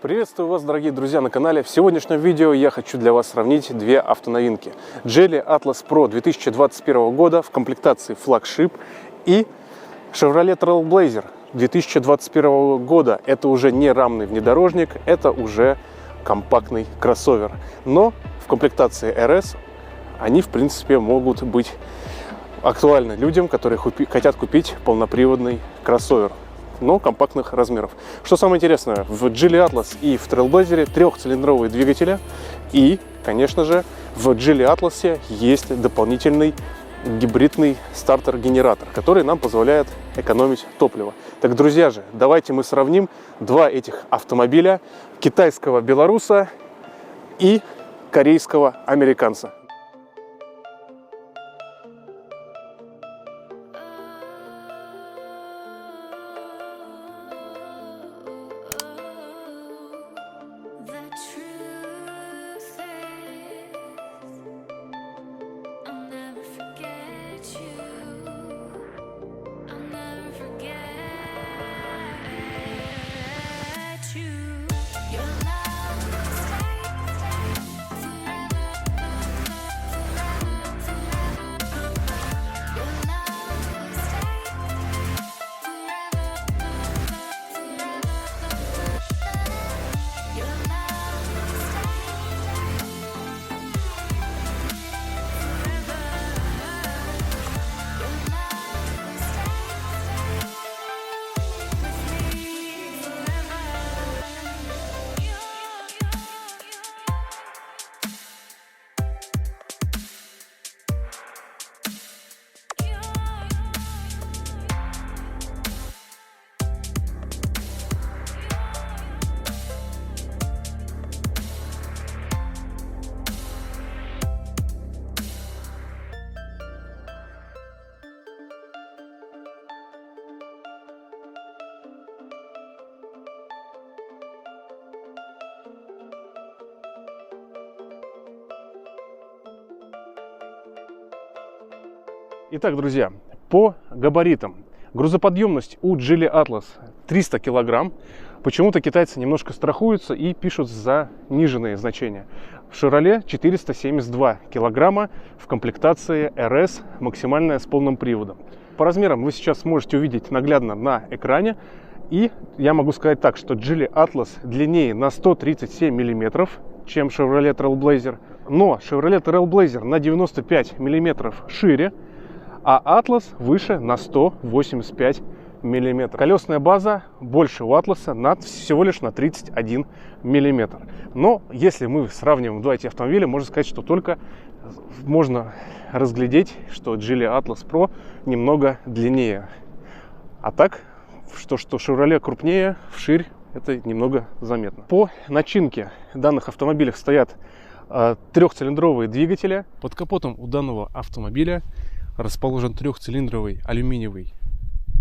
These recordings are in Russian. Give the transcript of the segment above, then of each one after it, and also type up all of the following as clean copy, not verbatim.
Приветствую вас, дорогие друзья, на канале. В сегодняшнем видео я хочу для вас сравнить две автоновинки. Geely Atlas Pro 2021 года в комплектации флагшип и Chevrolet Trailblazer 2021 года. Это уже не рамный внедорожник, это уже компактный кроссовер. Но в комплектации RS они, в принципе, могут быть актуальны людям, которые хотят купить полноприводный кроссовер, но компактных размеров. Что самое интересное, в Geely Atlas и в Trailblazer трехцилиндровые двигатели, и, конечно же, в Geely Atlas есть дополнительный гибридный стартер-генератор, который нам позволяет экономить топливо. Так, друзья же, давайте мы сравним два этих автомобиля: китайского белоруса и корейского американца. Итак, друзья, по габаритам. Грузоподъемность у Geely Atlas 300 кг. Почему-то китайцы немножко страхуются и пишут заниженные значения. В Chevrolet 472 кг в комплектации RS, максимальная с полным приводом. По размерам вы сейчас сможете увидеть наглядно на экране. И я могу сказать так, что Geely Atlas длиннее на 137 мм, чем Chevrolet Trailblazer. Но Chevrolet Trailblazer на 95 мм шире, а Atlas выше на 185 мм. Колесная база больше у Atlas всего лишь на 31 мм. Но если мы сравниваем два эти автомобиля, можно сказать, что только можно разглядеть, что Geely Atlas Pro немного длиннее. А так, что Chevrolet крупнее, вширь, это немного заметно. По начинке данных автомобилей стоят трехцилиндровые двигатели. Под капотом у данного автомобиля расположен трехцилиндровый алюминиевый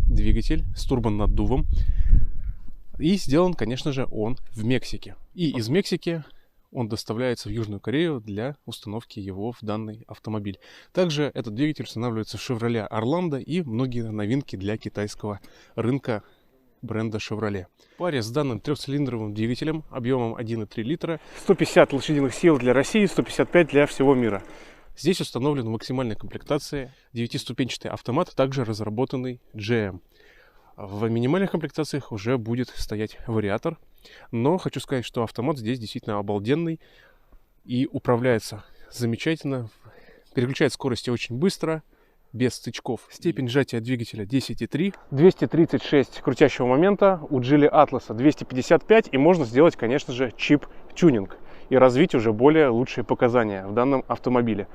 двигатель с турбонаддувом. И сделан, конечно же, он в Мексике. И из Мексики он доставляется в Южную Корею для установки его в данный автомобиль. Также этот двигатель устанавливается в Chevrolet Orlando и многие новинки для китайского рынка бренда Chevrolet. В паре с данным трехцилиндровым двигателем объемом 1,3 литра 150 лошадиных сил для России, 155 для всего мира. Здесь установлен в максимальной комплектации 9-ступенчатый автомат, также разработанный GM. В минимальных комплектациях уже будет стоять вариатор, но хочу сказать, что автомат здесь действительно обалденный и управляется замечательно, переключает скорости очень быстро, без стычков. Степень сжатия двигателя 10,3, 236 крутящего момента, у Geely Atlas 255, и можно сделать, конечно же, чип-тюнинг и развить уже более лучшие показания в данном автомобиле.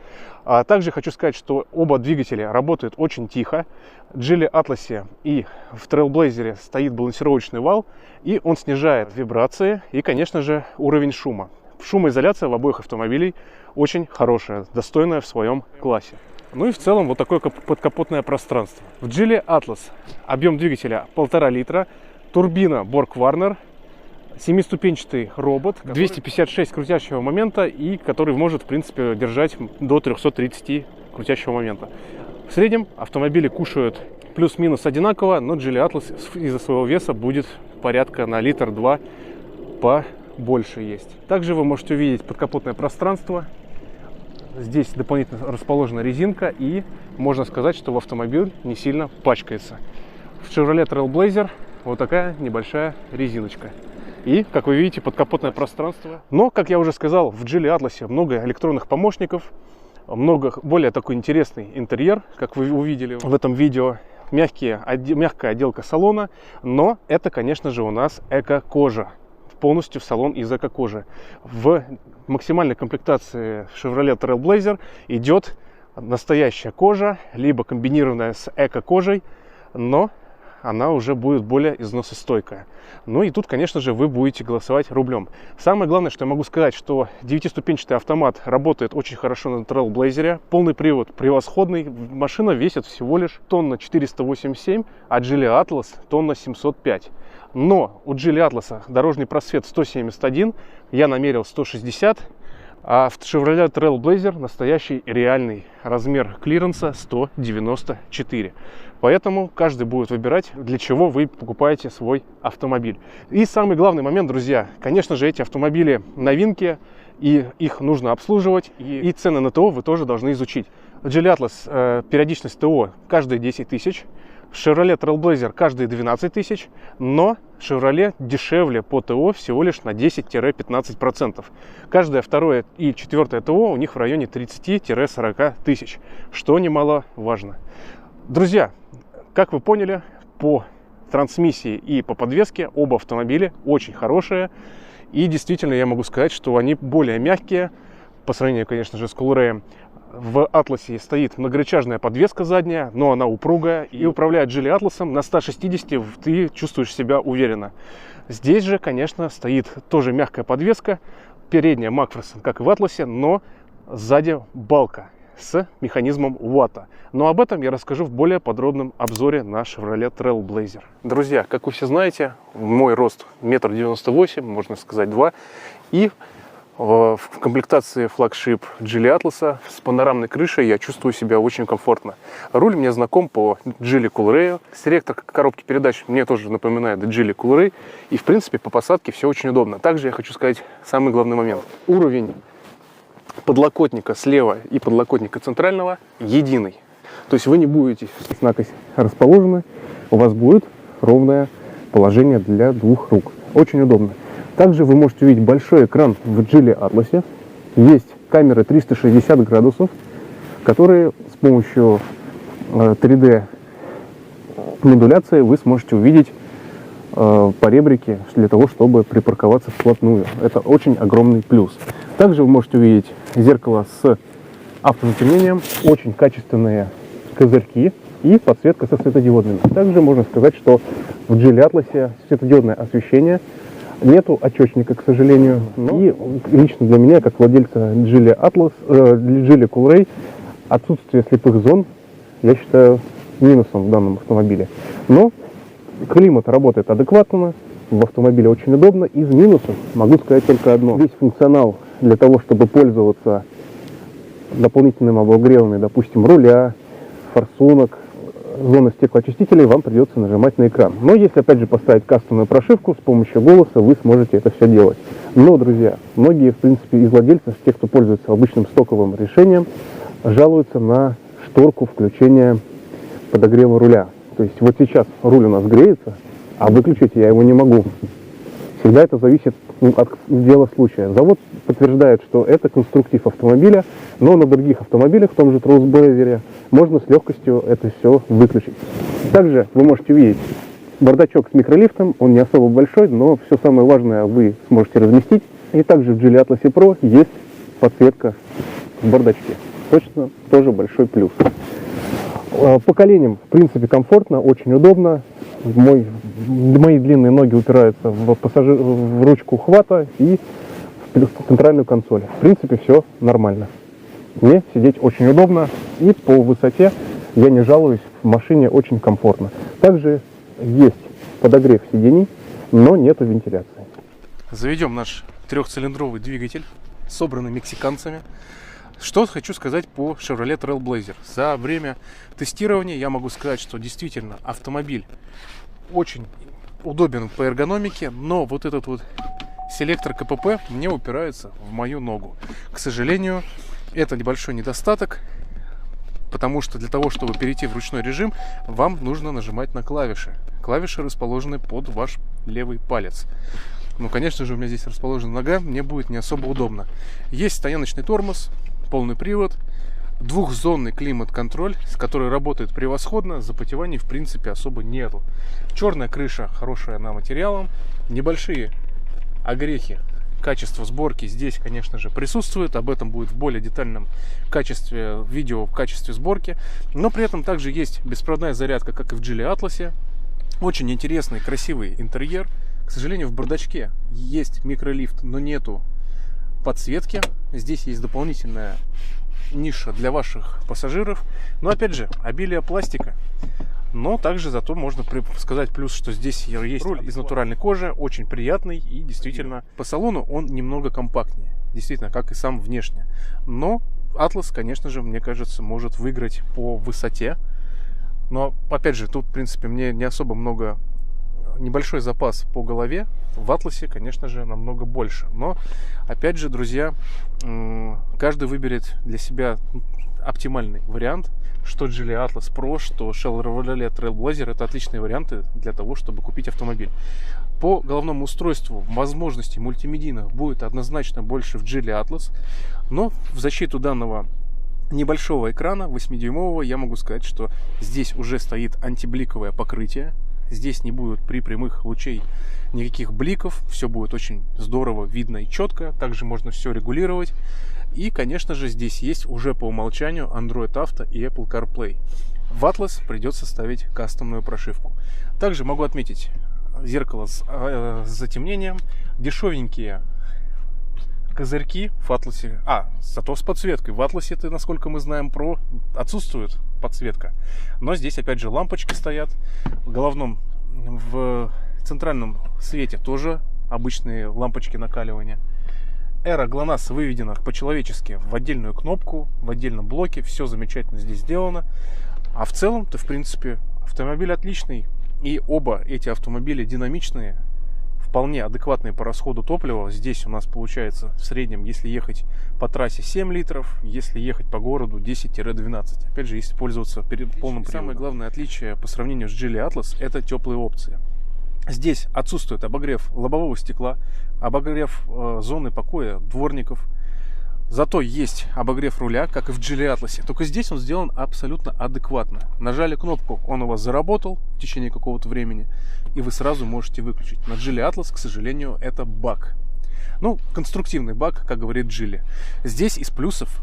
А также хочу сказать, что оба двигателя работают очень тихо. В Geely Atlas и в Trailblazer стоит балансировочный вал, и он снижает вибрации и, конечно же, уровень шума. Шумоизоляция в обоих автомобилей очень хорошая, достойная в своем классе. Ну и в целом вот такое подкапотное пространство. В Geely Atlas объем двигателя 1,5 литра, турбина Borg-Warner, 7-ступенчатый робот, 256 крутящего момента, и который может, в принципе, держать до 330 крутящего момента. В среднем автомобили кушают плюс-минус одинаково, но Geely Atlas из-за своего веса будет порядка на литр-два побольше есть. Также вы можете увидеть подкапотное пространство. Здесь дополнительно расположена резинка, и можно сказать, что автомобиль не сильно пачкается. В Chevrolet Trailblazer вот такая небольшая резиночка. И, как вы видите, подкапотное пространство. Но, как я уже сказал, в Geely Atlas много электронных помощников, много более такой интересный интерьер, как вы увидели в этом видео. Мягкая отделка салона, но это, конечно же, у нас эко-кожа. Полностью в салон из эко-кожи. В максимальной комплектации Chevrolet Trailblazer идет настоящая кожа, либо комбинированная с эко-кожей, но она уже будет более износостойкая. Ну и тут, конечно же, вы будете голосовать рублем. Самое главное, что я могу сказать, что 9-ступенчатый автомат работает очень хорошо на Trailblazer. Полный привод превосходный. Машина весит всего лишь тонна 487, а Geely Atlas тонна 705. Но у Geely Atlas дорожный просвет 171, я намерил 160, а в Chevrolet Trailblazer настоящий реальный размер клиренса 194. Поэтому каждый будет выбирать, для чего вы покупаете свой автомобиль. И самый главный момент, друзья, конечно же, эти автомобили новинки, и их нужно обслуживать, и цены на ТО вы тоже должны изучить. Geely Atlas периодичность ТО каждые 10 тысяч, Chevrolet Trailblazer каждые 12 тысяч, но Chevrolet дешевле по ТО всего лишь на 10-15%. Каждое второе и четвертое ТО у них в районе 30-40 тысяч, что немаловажно. Друзья, как вы поняли, по трансмиссии и по подвеске оба автомобиля очень хорошие. И действительно я могу сказать, что они более мягкие по сравнению, конечно же, с Coolray. В Атласе стоит многорычажная подвеска задняя, но она упругая. И управляя Geely Atlas на 160 ты чувствуешь себя уверенно. Здесь же, конечно, стоит тоже мягкая подвеска. Передняя Макферсон, как и в Атласе, но сзади балка с механизмом Уатта. Но об этом я расскажу в более подробном обзоре на Chevrolet Trailblazer. Друзья, как вы все знаете, мой рост 1,98 м, можно сказать 2 м. И в комплектации флагшип Geely Atlas с панорамной крышей я чувствую себя очень комфортно. Руль мне знаком по Geely Coolray. Селектор коробки передач мне тоже напоминает Geely Coolray. И в принципе по посадке все очень удобно. Также я хочу сказать самый главный момент. Уровень подлокотника слева и подлокотника центрального единый. То есть вы не будете накось расположены, у вас будет ровное положение для двух рук. Очень удобно. Также вы можете увидеть большой экран в Geely Atlas. Есть камеры 360 градусов, которые с помощью 3D модуляции вы сможете увидеть поребрики для того, чтобы припарковаться вплотную. Это очень огромный плюс. Также вы можете увидеть зеркало с автозатемнением, очень качественные козырьки и подсветка со светодиодными. Также можно сказать, что в Geely Atlas светодиодное освещение, нету очечника, к сожалению. И лично для меня, как владельца Geely Atlas, Geely Coolray, отсутствие слепых зон я считаю минусом в данном автомобиле. Но климат работает адекватно, в автомобиле очень удобно. Из минусов могу сказать только одно. Весь функционал для того, чтобы пользоваться дополнительным обогревом, допустим, руля, форсунок, зоны стеклоочистителей, вам придется нажимать на экран. Но если, опять же, поставить кастомную прошивку, с помощью голоса вы сможете это все делать. Но, друзья, многие, в принципе, из владельцев, тех, кто пользуется обычным стоковым решением, жалуются на шторку включения подогрева руля. То есть вот сейчас руль у нас греется, а выключить я его не могу. Всегда это зависит от дела случая. Завод подтверждает, что это конструктив автомобиля, но на других автомобилях, в том же Trailblazer, можно с легкостью это все выключить. Также вы можете увидеть бардачок с микролифтом, он не особо большой, но все самое важное вы сможете разместить. И также в Geely Atlas Pro есть подсветка в бардачке. Точно тоже большой плюс. По коленям, в принципе, комфортно, очень удобно. Мои длинные ноги упираются в ручку хвата и в центральную консоль. В принципе, все нормально. Мне сидеть очень удобно, и по высоте я не жалуюсь, в машине очень комфортно. Также есть подогрев сидений, но нету вентиляции. Заведем наш трехцилиндровый двигатель, собранный мексиканцами. Что хочу сказать по Chevrolet Trailblazer. За время тестирования я могу сказать, что действительно автомобиль очень удобен по эргономике, но вот этот вот селектор КПП мне упирается в мою ногу. К сожалению, это небольшой недостаток, потому что для того, чтобы перейти в ручной режим, вам нужно нажимать на клавиши. Клавиши расположены под ваш левый палец. Ну, конечно же, у меня здесь расположена нога, мне будет не особо удобно. Есть стояночный тормоз, полный привод, двухзонный климат-контроль, который работает превосходно, запотеваний в принципе особо нету. Черная крыша, хорошая она материалом, небольшие огрехи качества сборки здесь, конечно же, присутствует. Об этом будет в более детальном качестве видео, в качестве сборки. Но при этом также есть беспроводная зарядка, как и в Geely Atlas. Очень интересный, красивый интерьер. К сожалению, в бардачке есть микролифт, но нету подсветки. Здесь есть дополнительная ниша для ваших пассажиров. Но опять же, обилие пластика. Но также зато можно сказать плюс, что здесь есть руль из натуральной кожи, очень приятный и действительно по салону он немного компактнее. Действительно, как и сам внешне. Но Atlas, конечно же, мне кажется, может выиграть по высоте. Но опять же, тут в принципе мне не особо много, небольшой запас по голове. В Атласе, конечно же, намного больше. Но опять же, друзья, каждый выберет для себя оптимальный вариант. Что Geely Atlas Pro, что Chevrolet Trailblazer — это отличные варианты для того, чтобы купить автомобиль. По головному устройству возможностей мультимедийных будет однозначно больше в Geely Atlas, но в защиту данного небольшого экрана 8-дюймового я могу сказать, что здесь уже стоит антибликовое покрытие. Здесь не будет при прямых лучей никаких бликов, все будет очень здорово видно и четко. Также можно все регулировать. И, конечно же, здесь есть уже по умолчанию Android Auto и Apple CarPlay. В Atlas придется ставить кастомную прошивку. Также могу отметить зеркало с затемнением, дешевенькие козырьки в Атласе, зато с подсветкой. В Атласе, это, насколько мы знаем, Pro отсутствует подсветка. Но здесь опять же лампочки стоят. В центральном свете тоже обычные лампочки накаливания. Эра ГЛОНАСС выведена по-человечески в отдельную кнопку, в отдельном блоке. Все замечательно здесь сделано. А в целом-то, в принципе, автомобиль отличный. И оба эти автомобиля динамичные, вполне адекватные по расходу топлива. Здесь у нас получается в среднем, если ехать по трассе, 7 литров, если ехать по городу 10-12. Опять же, если пользоваться перед полным приводом. Самое главное отличие по сравнению с Geely Atlas — это теплые опции. Здесь отсутствует обогрев лобового стекла, обогрев зоны покоя дворников. Зато есть обогрев руля, как и в Geely Atlas. Только здесь он сделан абсолютно адекватно. Нажали кнопку, он у вас заработал в течение какого-то времени, и вы сразу можете выключить. На Geely Atlas, к сожалению, это баг. Ну, конструктивный баг, как говорит Geely. Здесь из плюсов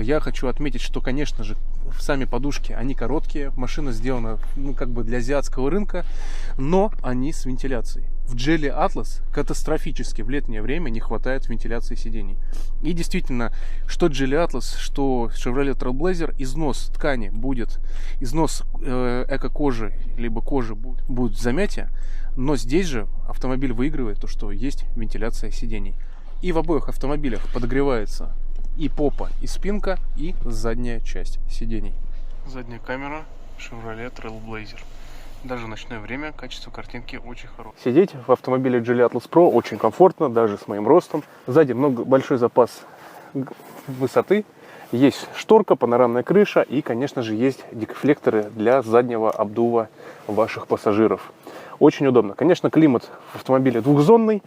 я хочу отметить, что, конечно же, сами подушки, они короткие. Машина сделана, как бы для азиатского рынка, но они с вентиляцией. В Geely Atlas катастрофически в летнее время не хватает вентиляции сидений. И действительно, что Geely Atlas, что Chevrolet Trailblazer, износ ткани будет, износ эко-кожи, либо кожи будет замятие. Но здесь же автомобиль выигрывает то, что есть вентиляция сидений. И в обоих автомобилях подогревается и попа, и спинка, и задняя часть сидений. Задняя камера Chevrolet Trailblazer. Даже в ночное время качество картинки очень хорошее. Сидеть в автомобиле Geely Atlas Pro очень комфортно, даже с моим ростом. Сзади большой запас высоты. Есть шторка, панорамная крыша и, конечно же, есть декорректоры для заднего обдува ваших пассажиров. Очень удобно. Конечно, климат в автомобиле двухзонный,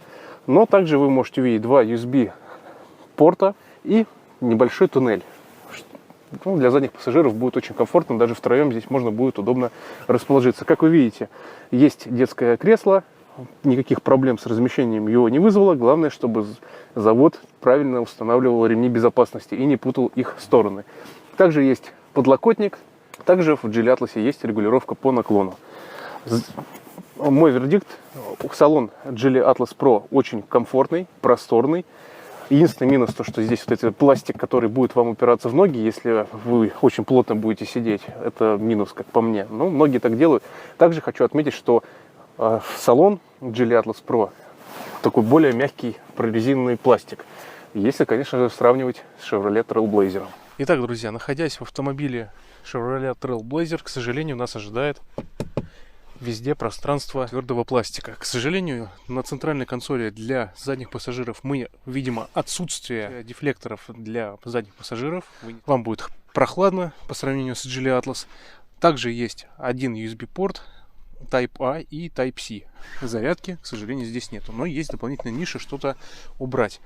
но также вы можете увидеть два USB порта и небольшой туннель. Для задних пассажиров будет очень комфортно, даже втроем здесь можно будет удобно расположиться. Как вы видите, есть детское кресло, никаких проблем с размещением его не вызвало. Главное, чтобы завод правильно устанавливал ремни безопасности и не путал их стороны. Также есть подлокотник, также в Geely Atlas есть регулировка по наклону. Мой вердикт: салон Geely Atlas Pro очень комфортный, просторный. Единственный минус то, что здесь вот этот пластик, который будет вам упираться в ноги, если вы очень плотно будете сидеть. Это минус, как по мне. Но многие так делают. Также хочу отметить, что салон Geely Atlas Pro такой более мягкий прорезиненный пластик. Если, конечно же, сравнивать с Chevrolet Trailblazer. Итак, друзья, находясь в автомобиле Chevrolet Trailblazer, к сожалению, нас ожидает везде пространство твердого пластика. К сожалению, на центральной консоли для задних пассажиров мы видим отсутствие дефлекторов для задних пассажиров. Вам будет прохладно по сравнению с Geely Atlas. Также есть один USB-порт Type-A и Type-C. Зарядки, к сожалению, здесь нету. Но есть дополнительная ниша, что-то убрать.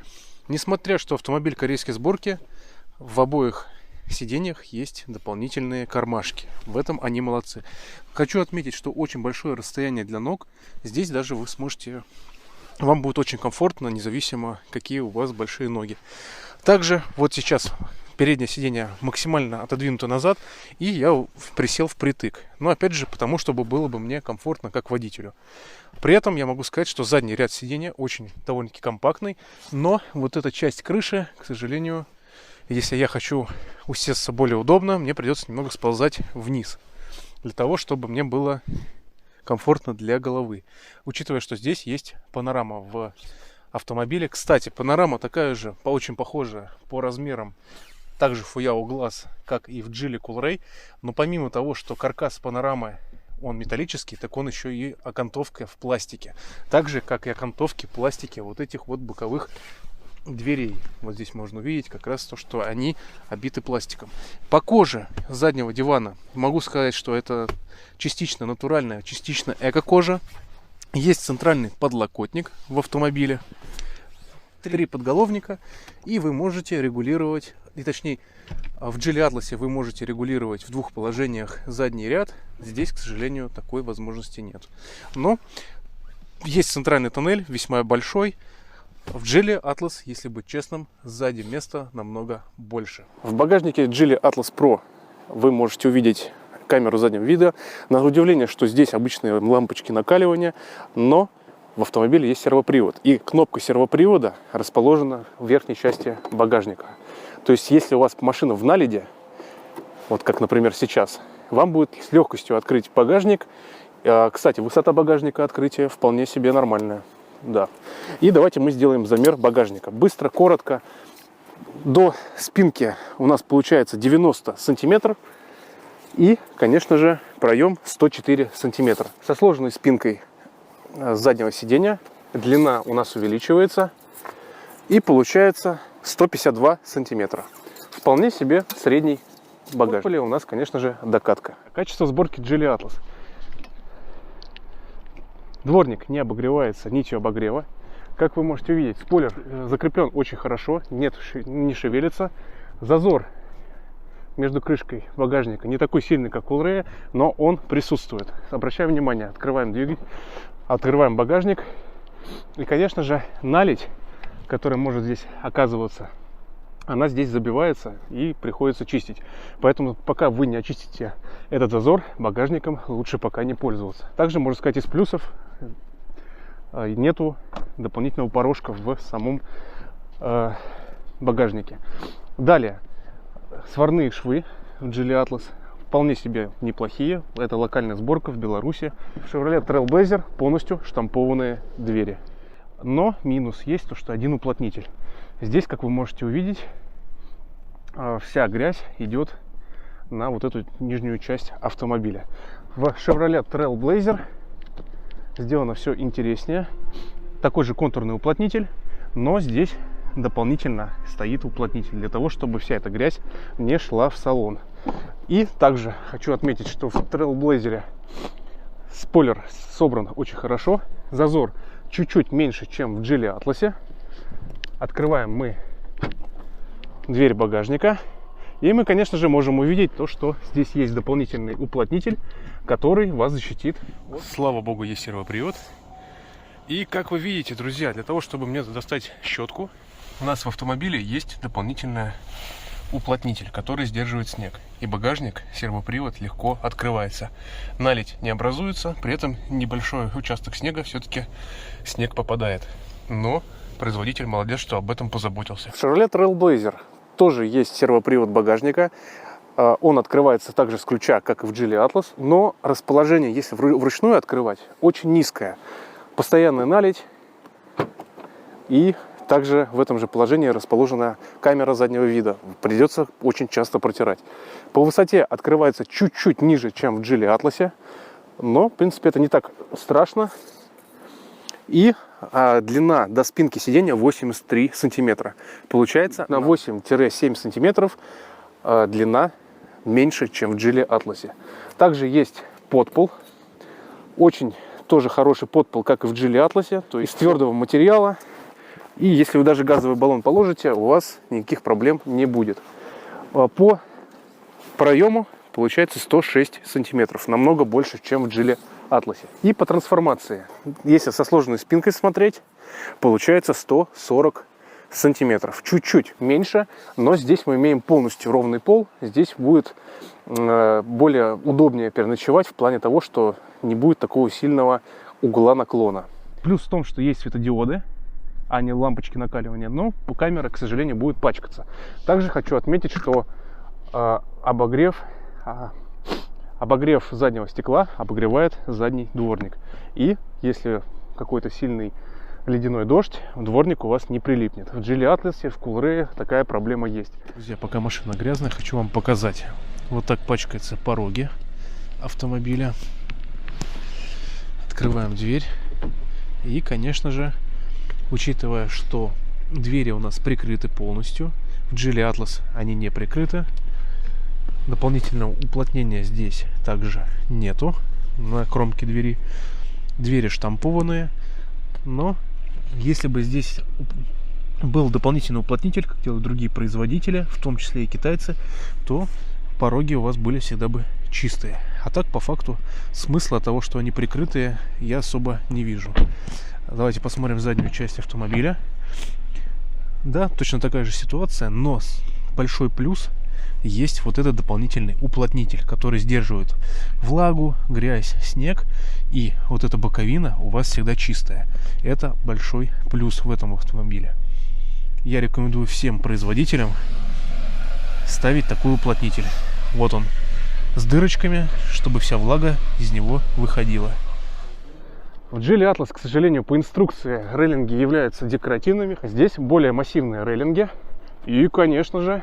Несмотря что автомобиль корейской сборки, в обоих сиденьях есть дополнительные кармашки. В этом они молодцы. Хочу отметить, что очень большое расстояние для ног. Здесь даже вы сможете... Вам будет очень комфортно, независимо, какие у вас большие ноги. Также вот сейчас переднее сиденье максимально отодвинуто назад, и я присел впритык. Но опять же, потому чтобы было бы мне комфортно как водителю. При этом я могу сказать, что задний ряд сиденья очень довольно-таки компактный, но вот эта часть крыши, к сожалению, если я хочу усесться более удобно, мне придется немного сползать вниз, для того, чтобы мне было комфортно для головы. Учитывая, что здесь есть панорама в автомобиле. Кстати, панорама такая же, очень похожая по размерам, также фуя у глаз, как и в Geely Coolray. Но помимо того, что каркас панорамы он металлический, так он еще и окантовка в пластике. Так же, как и окантовки пластики вот этих вот боковых дверей. Вот здесь можно увидеть как раз то, что они обиты пластиком. По коже заднего дивана могу сказать, что это частично натуральная, частично эко-кожа. Есть центральный подлокотник в автомобиле, 3 подголовника, и вы можете регулировать, и точнее в Geely Atlas вы можете регулировать в 2 положениях задний ряд. Здесь, к сожалению, такой возможности нет. Но есть центральный тоннель, весьма большой. В Geely Atlas, если быть честным, сзади места намного больше. В багажнике Geely Atlas Pro вы можете увидеть камеру заднего вида. На удивление, что здесь обычные лампочки накаливания, но в автомобиле есть сервопривод. И кнопка сервопривода расположена в верхней части багажника. То есть, если у вас машина в наледи, вот как, например, сейчас, вам будет с легкостью открыть багажник. Кстати, высота багажника открытия вполне себе нормальная. Да. И давайте мы сделаем замер багажника. Быстро, коротко. До спинки у нас получается 90 сантиметров. И, конечно же, проем 104 сантиметра. Со сложенной спинкой заднего сиденья длина у нас увеличивается. И получается 152 сантиметра. Вполне себе средний багажник. У нас, конечно же, докатка. Качество сборки Geely Atlas. Дворник не обогревается нитью обогрева. Как вы можете увидеть, спойлер закреплен очень хорошо, не шевелится. Зазор между крышкой багажника не такой сильный, как у Coolray, но он присутствует. Обращаем внимание, открываем двигатель, открываем багажник. И, конечно же, наледь, которая может здесь оказываться, она здесь забивается и приходится чистить. Поэтому пока вы не очистите этот зазор, багажником лучше пока не пользоваться. Также, можно сказать, из плюсов нету дополнительного порожка в самом багажнике. Далее, сварные швы в Geely Atlas вполне себе неплохие. Это локальная сборка в Беларуси. В Chevrolet Trailblazer полностью штампованные двери. Но минус есть то, что один уплотнитель. Здесь, как вы можете увидеть, вся грязь идет на вот эту нижнюю часть автомобиля. В Chevrolet Trailblazer сделано все интереснее. Такой же контурный уплотнитель, но здесь дополнительно стоит уплотнитель для того, чтобы вся эта грязь не шла в салон. И также хочу отметить, что в Trailblazer спойлер собран очень хорошо. Зазор чуть-чуть меньше, чем в Geely Atlas. Открываем мы дверь багажника. И мы, конечно же, можем увидеть то, что здесь есть дополнительный уплотнитель, который вас защитит. Слава богу, есть сервопривод. И как вы видите, друзья, для того, чтобы мне достать щетку, у нас в автомобиле есть дополнительный уплотнитель, который сдерживает снег. И багажник, сервопривод легко открывается. Наледь не образуется, при этом небольшой участок снега, все-таки снег попадает. Но производитель молодец, что об этом позаботился. В Chevrolet Trailblazer тоже есть сервопривод багажника. Он открывается также с ключа, как и в Geely Atlas. Но расположение, если вручную открывать, очень низкое. Постоянная наледь. И также в этом же положении расположена камера заднего вида. Придется очень часто протирать. По высоте открывается чуть-чуть ниже, чем в Geely Atlas. Но, в принципе, это не так страшно. И длина до спинки сиденья 83 сантиметра. Получается, на 8-7 сантиметров длина меньше, чем в Geely Atlas. Также есть подпол. Очень тоже хороший подпол, как и в Geely Atlas. То есть из твердого материала. И если вы даже газовый баллон положите, у вас никаких проблем не будет. По проему получается 106 сантиметров. Намного больше, чем в Geely Atlas. И по трансформации, если со сложенной спинкой смотреть, получается 140 сантиметров. Чуть-чуть меньше, но здесь мы имеем полностью ровный пол. Здесь будет более удобнее переночевать в плане того, что не будет такого сильного угла наклона. Плюс в том, что есть светодиоды, а не лампочки накаливания, но камера, к сожалению, будет пачкаться. Также хочу отметить, что обогрев заднего стекла обогревает задний дворник. И если какой-то сильный ледяной дождь, дворник у вас не прилипнет. В Geely Atlas, в Coolray такая проблема есть. Друзья, пока машина грязная, хочу вам показать. Вот так пачкаются пороги автомобиля. Открываем дверь. И, конечно же, учитывая, что двери у нас прикрыты полностью, в Geely Atlas они не прикрыты. Дополнительного уплотнения здесь также нету на кромке двери. Двери штампованные, но если бы здесь был дополнительный уплотнитель, как делают другие производители, в том числе и китайцы, то пороги у вас были всегда бы чистые. А так, по факту, смысла того, что они прикрытые, я особо не вижу. Давайте посмотрим заднюю часть автомобиля. Да, точно такая же ситуация, но большой плюс — есть вот этот дополнительный уплотнитель, который сдерживает влагу, грязь, снег, и вот эта боковина у вас всегда чистая. Это большой плюс в этом автомобиле. Я рекомендую всем производителям ставить такой уплотнитель. Вот он, с дырочками, чтобы вся влага из него выходила. В Geely Atlas, к сожалению, по инструкции рейлинги являются декоративными. Здесь более массивные рейлинги. И, конечно же,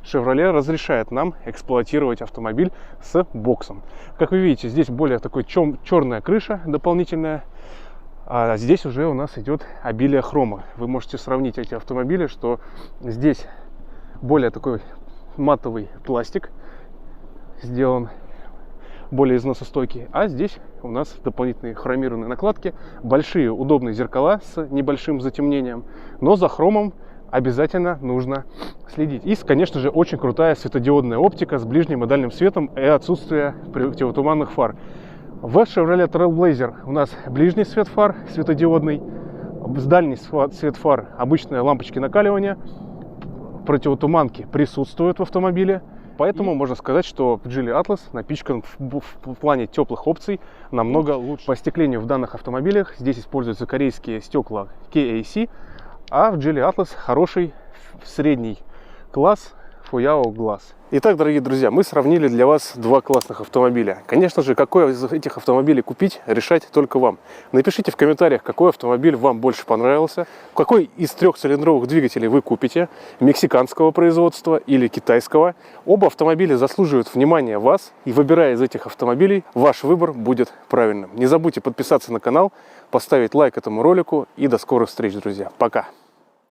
Chevrolet разрешает нам эксплуатировать автомобиль с боксом. Как вы видите, здесь более такой черная крыша дополнительная. А здесь уже у нас идет обилие хрома. Вы можете сравнить эти автомобили, что здесь более такой матовый пластик сделан, более износостойкий, а здесь у нас дополнительные хромированные накладки, большие удобные зеркала с небольшим затемнением, но за хромом обязательно нужно следить. И, конечно же, очень крутая светодиодная оптика с ближним и дальним светом и отсутствие противотуманных фар. В Chevrolet Trailblazer у нас ближний свет фар светодиодный, дальний свет фар обычные лампочки накаливания, противотуманки присутствуют в автомобиле. Поэтому можно сказать, что Geely Atlas напичкан в плане теплых опций намного лучше. По остеклению в данных автомобилях здесь используются корейские стекла KAC, а в Geely Atlas хороший средний класс Fuyao Glass. Итак, дорогие друзья, мы сравнили для вас два классных автомобиля. Конечно же, какой из этих автомобилей купить, решать только вам. Напишите в комментариях, какой автомобиль вам больше понравился, какой из трехцилиндровых двигателей вы купите, мексиканского производства или китайского. Оба автомобиля заслуживают внимания вас, и выбирая из этих автомобилей, ваш выбор будет правильным. Не забудьте подписаться на канал, поставить лайк этому ролику, и до скорых встреч, друзья. Пока!